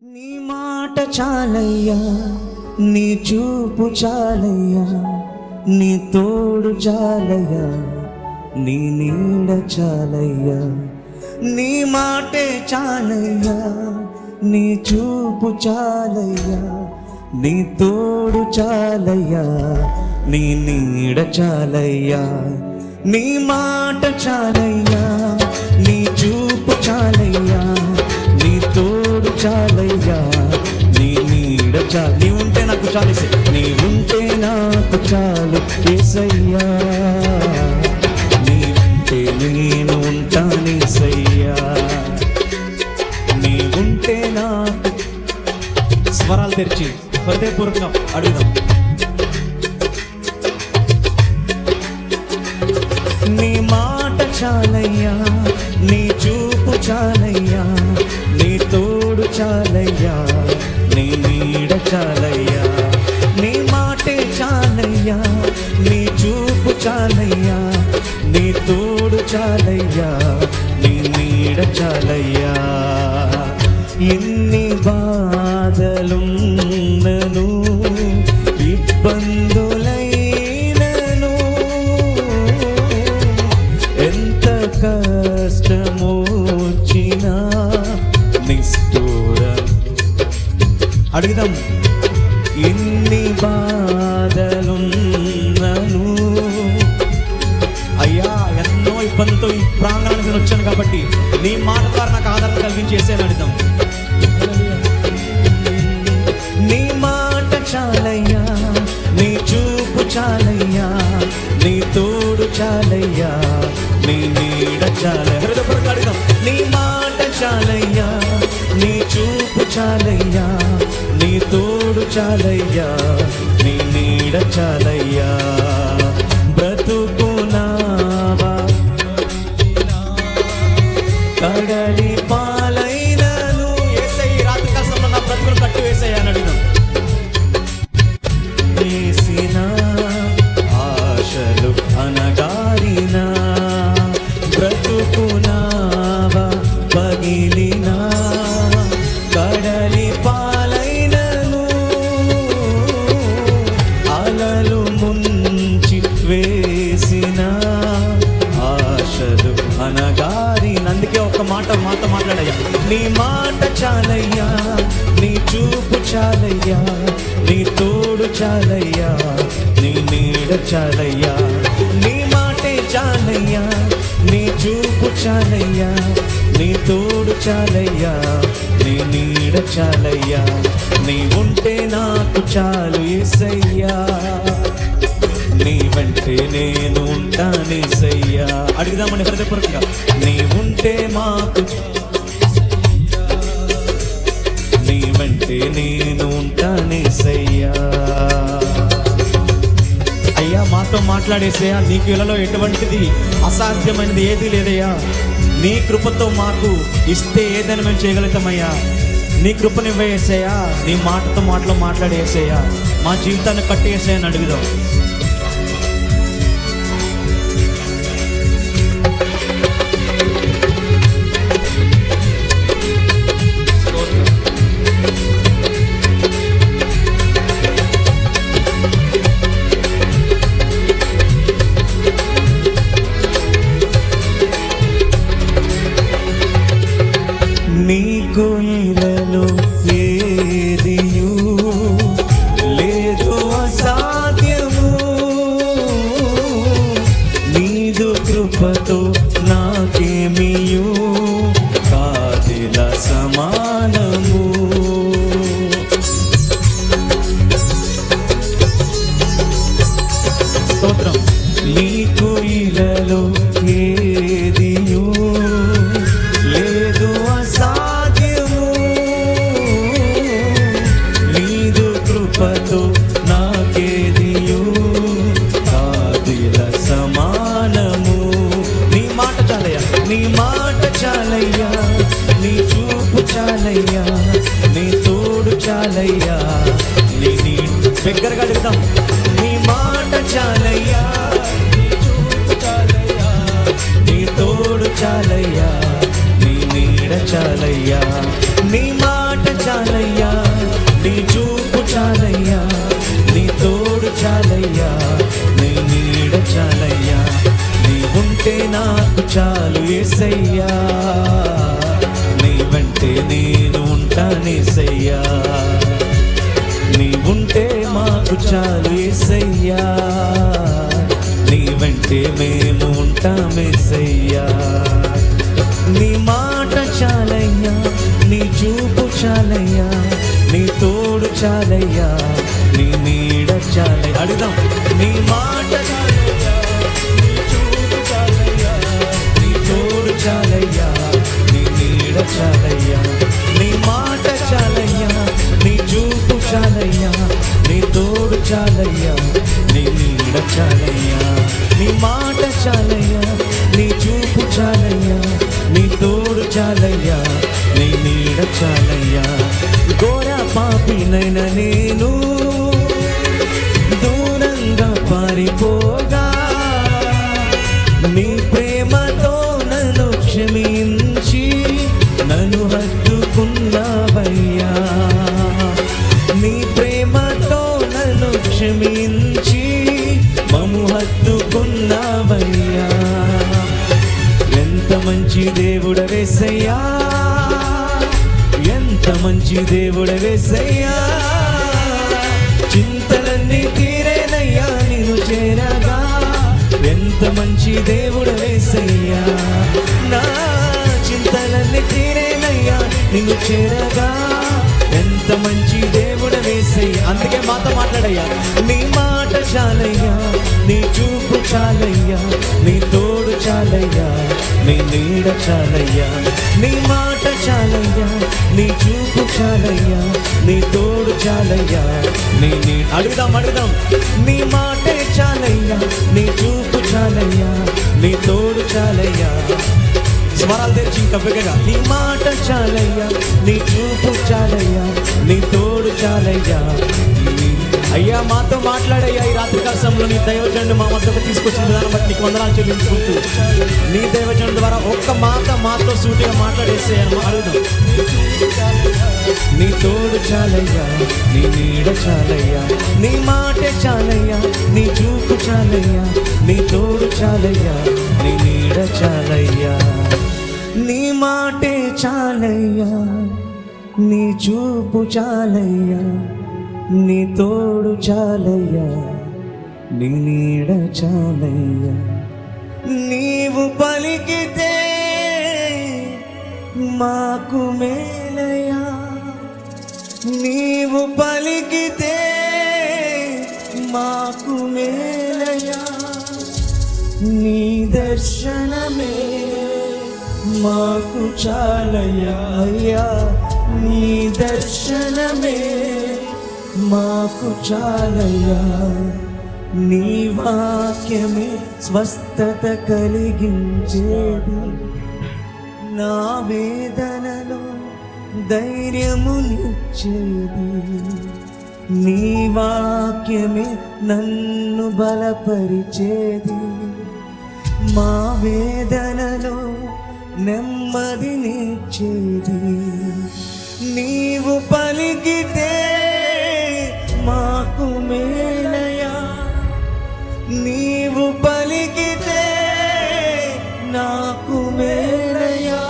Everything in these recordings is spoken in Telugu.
నీ మాట చాలయ్యా, నీ చూపు చాలయ్యా, నీ తోడు చాలయ్యా, నీ నీడ చాలయ్యా. నీ మాటే చాలయ్యా, నీ చూపు చాలయ్యా, నీ తోడు చాలయ్యా, నీ నీడ చాలయ్యా. నీ మాట చాలయ్యా, నీ చూపు చాలయ్యా, నీ తోడు చాలయ్యా, నీ నీడ చాలు. నీ ఉంటే నాకు చాలు, నీ ఉంటే నాకు చాలు యేసయ్యా. నీ ఉంటే నేను ఉంటానేసయ్యా. నీ ఉంటే నాకు. స్వరాలు తెరిచి హృదయపూర్వకంగా అడుగుదాం. నీ మాట చాలయ్యా, నీ చూపు చాలయ్యా, నీ తోడు చాలయ్యా, నీ నీడ చాలయ్యా. నీ మాటే చాలయ్యా, నీ చూపు చాలయ్యా, నీ తోడు చాలయ్యా, నీ నీడ చాలయ్యా. ఎన్ని బాధలున్నను, ఇబ్బందులైనను, ఎంత కష్టమొచ్చినా నిష్ఠూర. అడుగుదాం. ఎన్ని బాధలున్నను, అయ్యా ఎన్నో ఇబ్బందులతో ఈ ప్రాంగణానికి వచ్చాను కాబట్టి నీ మాట ద్వారా నాకు ఆదరణ కలిగించేసాను. అడుగుదాం. నీ మాట చాలయ్యా, నీ చూపు చాలయ్యా, నీ తోడు చాలయ్యా, నీ నీడ చాలయ్యా. హృదయపూర్వకంగా అడుగుదాం. నీ మాట చాలయ్యా, నీ చూపు చాలయ్యా, నీ తోడు చాలయ్యా, నీ నీడ చాలయ్యా. బ్రతుకునావా కడలి పాలైనను, యేసయ్య రాత్రి కాలంలో నా బ్రతుకులు కట్టు వేసయ్యా అని అడుగుదాం. వేసిన ఆశలు అనగారిన, బ్రతుకునావా పగిలిన, కడలి పాలైనను, అలలు ముంచి వేసిన ఆశలు అనగారిన. అందుకే ఒక మాట మాతో మాట్లాడయ్యా. నీ మాట చాలయ్యా, నీ చూపు చాలయ్యా, నీ తోడు చాలయ్యా, నీ నీడ చాలయ్యా. నీ మాటే చాలయ్యా, నీ చూపు చాలయ్యా, నీ తోడు చాలయ్యా, నీ నీడ చాలయ్యా. నీ ఉంటే నాకు చాలు యేసయ్యా. నీ వెంటే నేను ఉంటానేసయ్యా. అడుగుదామని హృదయపూర్వకంగా. నీ ఉంటే మాకు, నీ వెంటే నేను ఉంటానేసయ్యా. అయ్యా మాతో మాట్లాడేసయ్యా. నీ కృపలో ఎటువంటిది అసాధ్యమైనది ఏది లేదయ్యా. నీ కృపతో మాకు ఇస్తే ఏదైనా మేము చేయగలుగుతామయ్యా. నీ కృపని వేసేయా. నీ మాటతో మాటలో మాట్లాడేసేయా. మా జీవితాన్ని కట్టేసేయని అడుగుదాం. నీకు ఇలలో ఏదియు లేదు అసాధ్యము, నీదు కృపతో నాకేమియు కాదిల సమానము. స్తోత్రం. నీకు ఇలలో ఏదియు లేదు అసాధ్యము, నీదు కృపతో నాకేదియు కాదిల సమానము. నీ మాట చాలయ్యా, నీ మాట చాలయ్యా, నీ చూపు చాలయ్యా, నీ తోడు చాలయ్యా, నీ దగ్గరగా అడుగుదాం. నీ మాట చాలయ్యా, నీ చూపు చాలయ్యా, నీ తోడు చాలయ్యా, నీ నీడ చాలయ్యా. నీ మాట చాలయ్యా, చాలు యేసయ్యా, నీ వెంటే నేను ఉంటానేసయ్యా. నీ ఉంటే మాకు చాలు యేసయ్యా, నీ వెంటే మేము ఉంటామేసయ్యా. నీ మాట చాలయ్యా, నీ చూపు చాలయ్యా, నీ తోడు చాలయ్యా, నీ నీడ చాలయ్యా. అడుగుదాం. నీ మాట చాలయ్యా, నీ చూపు చాలయ్యా, నీ తోడు చాలయ్యా, నీ నీడ చాలయ్యా. నీ మాట చాలయ్యా, నీ చూపు చాలయ్యా, నీ తోడు చాలయ్యా, నీ నీడ చాలయ్యా. నీ మాట చాలయ్యా, నీ చూపు చాలయ్యా, నీ తోడు చాలయ్యా, నీ నీడ చాలయ్యా. ఘోర పాపినైన నేను దూరంగా పారిపోగా, నీ ప్రేమతో నన్ను క్షమించి నన్ను హత్తుకున్నావయ్యా. నీ ప్రేమతో నన్ను క్షమించి మమ్ము హత్తుకున్నావయ్యా. ఎంత మంచి దేవుడవేసయ్యా, ఎంత మంచి దేవుడవేసయ్యా. చింతలన్నీ తీరేనయ్యా నిన్ను చేరగా, ఎంత మంచి దేవుడవేసయ్యా. నా చింతలన్నీ తీరేనయ్యా నిన్ను చేరగా, ఎంత మంచి దేవుడవేసయ్యా. అందుకే మాతో మాట్లాడయ్యా. నీ మాట చాలయ్యా, నీ చూపు చాలయ్యా, నీ తోడు చాలయ్యా, నీ నీడ చాలయ్యా. నీ మాట చాలయ్యా, నీ చూపు చాలయ్యా, నీ తోడు చాలయ్యా, నీ నీడ. అడుగుదాం. నీ మాటే చాలయ్యా, నీ చూపు చాలయ్యా, నీ తోడు చాలయ్యా. స్వరాలు తెచ్చి ఇంకా బిగ్గరగా. నీ మాట చాలయ్యా, నీ చూపు చాలయ్యా, నీ తోడు చాలయ్యా. అయ్యా మాతో మాట్లాడయ్యా. ఈ రాత్రి కాలంలో నీ దైవజనుడు మా వద్దకు తీసుకొచ్చిన విధానం బట్టి నీకు వందనాలు చెల్లించుకుంటూ, నీ దైవజనుడు ద్వారా ఒక్క మాట మాతో సూటిగా మాట్లాడేసే అడుగుదాం. నీ తోడు చాలయ్యా, నీ నీడ చాలయ్యా. నీ మాటే చాలయ్యా, నీ చూపు చాలయ్యా, నీ తోడు చాలయ్యా, నీ నీడ చాలయ్యా. నీ మాటే చాలయ్యా, నీ చూపు చాలయ్యా, నీ తోడు చాలయ్యా, నీ నీడ చాలయ్యా. నీవు పలికితే మాకు మేలయ్యా, నీవు పలికితే మాకు మేలయ్యా. నీ దర్శనమే మాకు చాలయ్యా అయ్యా, నీ దర్శనమే మాకు చాలయ్యా. నీ వాక్యమే స్వస్థత కలిగించేది, నా వేదనలో ధైర్యమునిచ్చేది. నీ వాక్యమే నన్ను బలపరిచేది, మా వేదనలో నెమ్మదినిచ్చేది. నీవు పలికితే మాకు మేలయ్యా, నీవు పలికితే నాకు మేలయ్యా.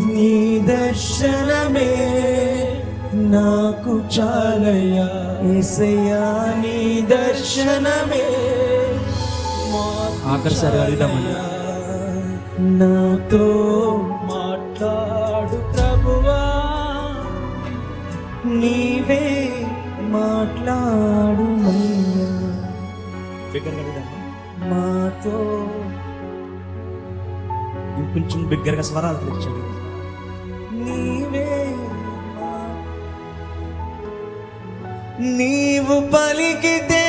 నీ దర్శనమే నాకు చాలయ్యా యేసయ్యా, నీ దర్శనమే. ఆఖరిసారి అడుగుదామని. నాతో మాట్లాడు ప్రభువా, నీవే మాట్లాడు మాతో. ఇంకొంచెం బిగ్గరగా స్వరాలు తెచ్చండి. నీవే నీవు పలికితే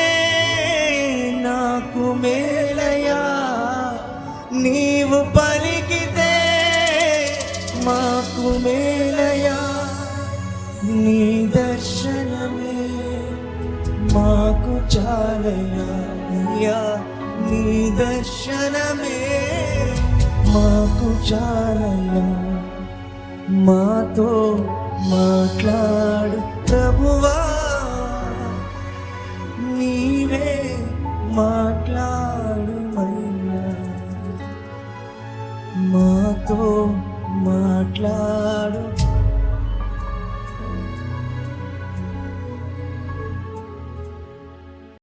నాకు మేలయ్యా, నీవు పలికితే మాకు మేలయ్యా. నీ దర్శనమే మాకు చాలయ్యా అయ్యా, నీ దర్శనమే మాకు చాలయ్యా. మాతో మాట్లాడు ప్రభువా, నీవే మాట్లాడు మయ్యా. నాతో మాట్లాడు